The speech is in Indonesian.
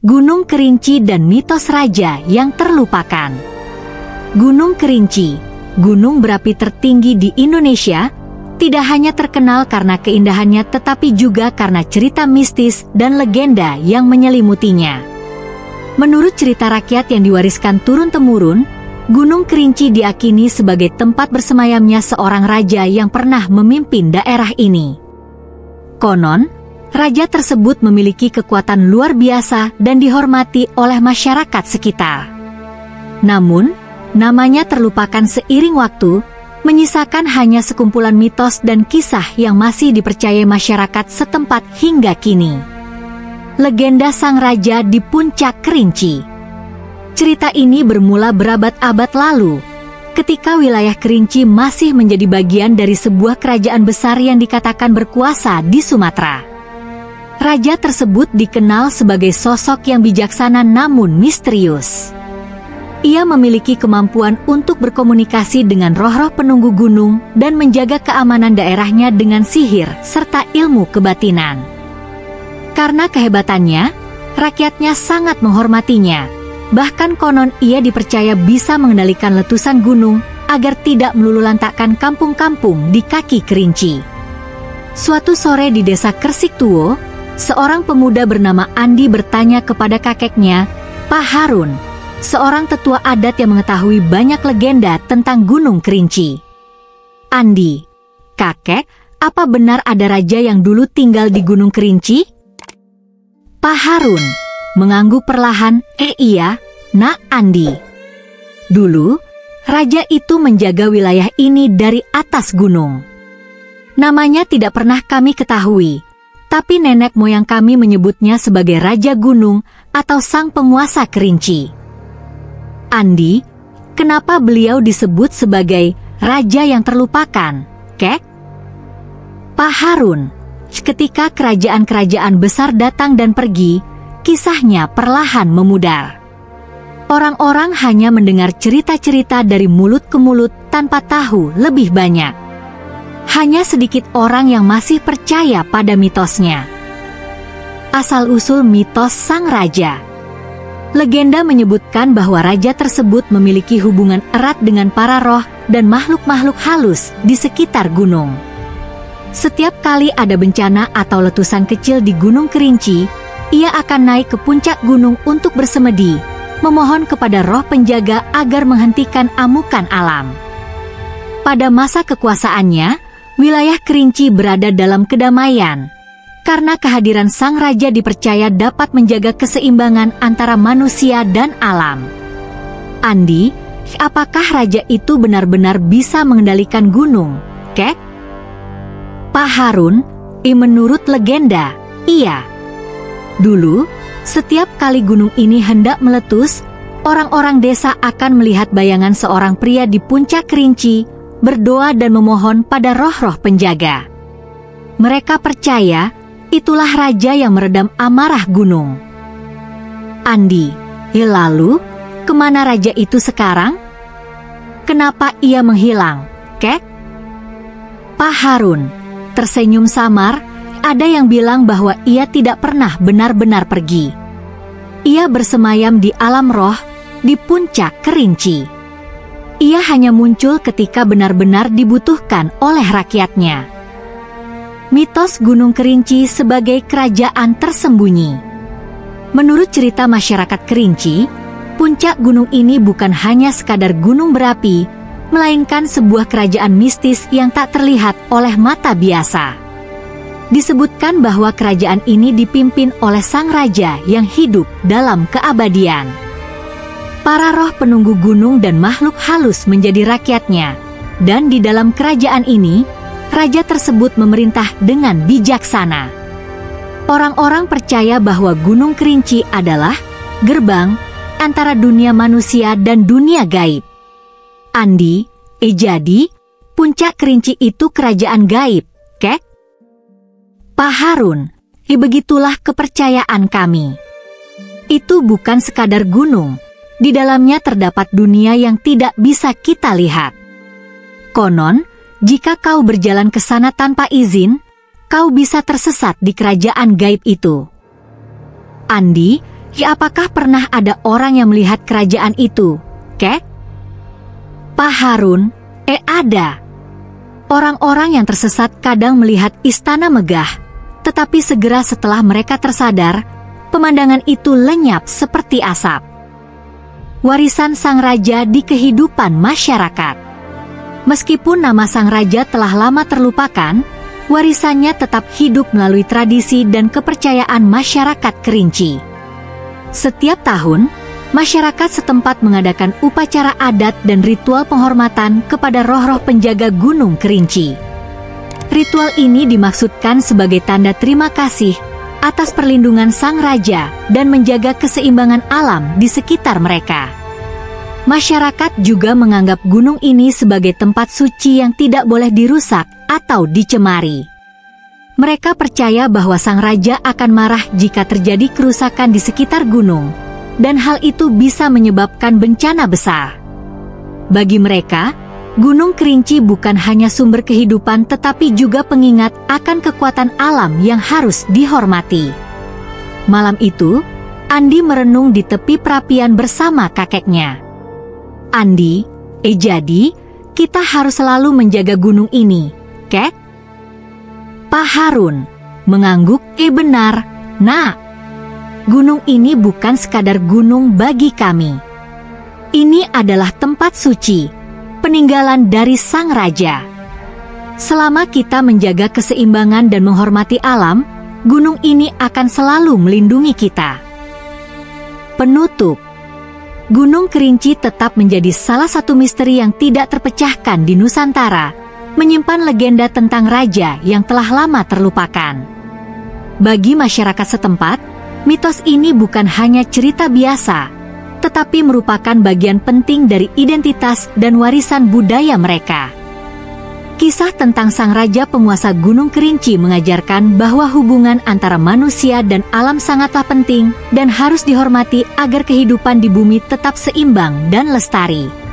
Gunung Kerinci dan mitos raja yang terlupakan. Gunung Kerinci, gunung berapi tertinggi di Indonesia, tidak hanya terkenal karena keindahannya tetapi juga karena cerita mistis dan legenda yang menyelimutinya. Menurut cerita rakyat yang diwariskan turun-temurun, Gunung Kerinci diakini sebagai tempat bersemayamnya seorang raja yang pernah memimpin daerah ini. Konon, raja tersebut memiliki kekuatan luar biasa dan dihormati oleh masyarakat sekitar. Namun, namanya terlupakan seiring waktu, menyisakan hanya sekumpulan mitos dan kisah yang masih dipercayai masyarakat setempat hingga kini. Legenda Sang Raja di Puncak Kerinci. Cerita ini bermula berabad-abad lalu, ketika wilayah Kerinci masih menjadi bagian dari sebuah kerajaan besar yang dikatakan berkuasa di Sumatera. Raja tersebut dikenal sebagai sosok yang bijaksana namun misterius. Ia memiliki kemampuan untuk berkomunikasi dengan roh-roh penunggu gunung dan menjaga keamanan daerahnya dengan sihir serta ilmu kebatinan. Karena kehebatannya, rakyatnya sangat menghormatinya. Bahkan konon ia dipercaya bisa mengendalikan letusan gunung agar tidak meluluhlantakkan kampung-kampung di kaki Kerinci. Suatu sore di desa Kersiktuo, seorang pemuda bernama Andi bertanya kepada kakeknya, Pak Harun, seorang tetua adat yang mengetahui banyak legenda tentang Gunung Kerinci. Andi, kakek, apa benar ada raja yang dulu tinggal di Gunung Kerinci? Pak Harun mengangguk perlahan, iya, Nak Andi. Dulu, raja itu menjaga wilayah ini dari atas gunung. Namanya tidak pernah kami ketahui, tapi nenek moyang kami menyebutnya sebagai Raja Gunung atau Sang Penguasa Kerinci. Andi, kenapa beliau disebut sebagai Raja yang terlupakan, kek? Pak Harun, ketika kerajaan-kerajaan besar datang dan pergi, kisahnya perlahan memudar. Orang-orang hanya mendengar cerita-cerita dari mulut ke mulut tanpa tahu lebih banyak. Hanya sedikit orang yang masih percaya pada mitosnya. Asal-usul mitos Sang Raja. Legenda menyebutkan bahwa raja tersebut memiliki hubungan erat dengan para roh dan makhluk-makhluk halus di sekitar gunung. Setiap kali ada bencana atau letusan kecil di Gunung Kerinci, ia akan naik ke puncak gunung untuk bersemedi, memohon kepada roh penjaga agar menghentikan amukan alam. Pada masa kekuasaannya, wilayah Kerinci berada dalam kedamaian, karena kehadiran Sang Raja dipercaya dapat menjaga keseimbangan antara manusia dan alam. Andi, apakah raja itu benar-benar bisa mengendalikan gunung, kek? Pak Harun, menurut legenda, iya. Dulu, setiap kali gunung ini hendak meletus, orang-orang desa akan melihat bayangan seorang pria di puncak Kerinci, berdoa dan memohon pada roh-roh penjaga. Mereka percaya, itulah raja yang meredam amarah gunung. Andi, lalu, kemana raja itu sekarang? Kenapa ia menghilang, kek? Pak Harun, tersenyum samar. Ada yang bilang bahwa ia tidak pernah benar-benar pergi. Ia bersemayam di alam roh, di puncak Kerinci. Ia hanya muncul ketika benar-benar dibutuhkan oleh rakyatnya. Mitos Gunung Kerinci sebagai kerajaan tersembunyi. Menurut cerita masyarakat Kerinci, puncak gunung ini bukan hanya sekadar gunung berapi, melainkan sebuah kerajaan mistis yang tak terlihat oleh mata biasa. Disebutkan bahwa kerajaan ini dipimpin oleh Sang Raja yang hidup dalam keabadian. Para roh penunggu gunung dan makhluk halus menjadi rakyatnya, dan di dalam kerajaan ini, raja tersebut memerintah dengan bijaksana. Orang-orang percaya bahwa Gunung Kerinci adalah gerbang antara dunia manusia dan dunia gaib. Andi, jadi, puncak Kerinci itu kerajaan gaib, kek? Pak Harun, begitulah kepercayaan kami. Itu bukan sekadar gunung, di dalamnya terdapat dunia yang tidak bisa kita lihat. Konon, jika kau berjalan ke sana tanpa izin, kau bisa tersesat di kerajaan gaib itu. Andi, apakah pernah ada orang yang melihat kerajaan itu, Kek? Pak Harun, ada. Orang-orang yang tersesat kadang melihat istana megah, tetapi segera setelah mereka tersadar, pemandangan itu lenyap seperti asap. Warisan sang raja di kehidupan masyarakat. Meskipun nama sang raja telah lama terlupakan, warisannya tetap hidup melalui tradisi dan kepercayaan masyarakat Kerinci. Setiap tahun, masyarakat setempat mengadakan upacara adat dan ritual penghormatan kepada roh-roh penjaga Gunung Kerinci. Ritual ini dimaksudkan sebagai tanda terima kasih atas perlindungan sang raja dan menjaga keseimbangan alam di sekitar mereka. Masyarakat juga menganggap gunung ini sebagai tempat suci yang tidak boleh dirusak atau dicemari. Mereka percaya bahwa sang raja akan marah jika terjadi kerusakan di sekitar gunung, dan hal itu bisa menyebabkan bencana besar. Bagi mereka, Gunung Kerinci bukan hanya sumber kehidupan tetapi juga pengingat akan kekuatan alam yang harus dihormati. Malam itu, Andi merenung di tepi perapian bersama kakeknya. Andi, jadi, kita harus selalu menjaga gunung ini, Kek? Pak Harun mengangguk, benar, Nak. Gunung ini bukan sekadar gunung bagi kami. Ini adalah tempat suci, peninggalan dari sang raja. Selama kita menjaga keseimbangan dan menghormati alam, gunung ini akan selalu melindungi kita. Penutup. Gunung Kerinci tetap menjadi salah satu misteri yang tidak terpecahkan di Nusantara, menyimpan legenda tentang raja yang telah lama terlupakan. Bagi masyarakat setempat, mitos ini bukan hanya cerita biasa, tetapi merupakan bagian penting dari identitas dan warisan budaya mereka. Kisah tentang sang raja penguasa Gunung Kerinci mengajarkan bahwa hubungan antara manusia dan alam sangatlah penting dan harus dihormati agar kehidupan di bumi tetap seimbang dan lestari.